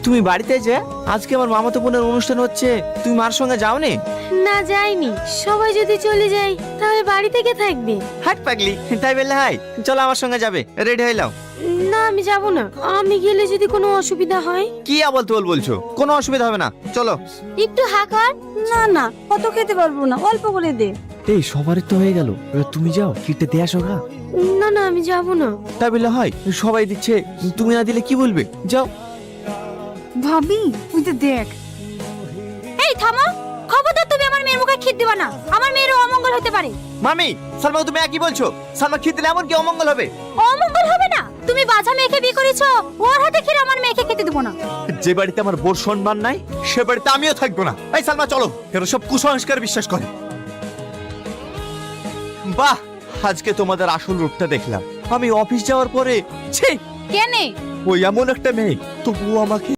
তুমি বাড়িতে যে আজকে আমার মামাতো বোনের অনুষ্ঠান হচ্ছে, তুমি মার সঙ্গে যাওনি? না যাইনি, সবাই যদি চলে যায় তাহলে বাড়ি থেকে থাকবে। হাট পাগলি, তাই বললে হাই চলো আমার সঙ্গে যাবে, রেডি হয়ে নাও। না আমি যাব না, আমি গেলে যদি কোনো অসুবিধা হয়। কি আবল তোল বলছো? কোনো অসুবিধা হবে না, চলো। একটু হা কর। না না, কত খেতে পারবো না, অল্প করে দে। এই সবারই তো হয়ে গেল, এবার তুমি যাও, কিটে দিয়ে আসো গা। না না আমি যাব না। তাই বললে হয়? সবাই দিচ্ছে, তুমি না দিলে কি বলবে? যাও। ভাবি তুই তো দেখ। এই থামো, খবরদার তুমি আমার মেয়ের মুখে খিদ দিবা না, আমার মেয়ের অমঙ্গল হতে পারে। মামি, সালমা তুমি কি বলছো? সালমা খেতে দিলে এমন কি অমঙ্গল হবে? অমঙ্গল হবে না? তুমি বাছা মেয়েকে বিয়ে করেছো, ওর হাতে খেলে আমার মেয়েকে খেতে দেবো না। যে বাড়িতে আমার বোর সম্মান নাই সে বাড়িতে আমিও থাকবো না। এই সালমা চলো, এরা সব কুসংস্কার বিশ্বাস করে। বাহ, আজকে তোমাদের আসল রূপটা দেখলাম। আমি অফিস যাওয়ার পরে ছি, কেনে ওই এমন একটা মেয়ে তবুও আমাকে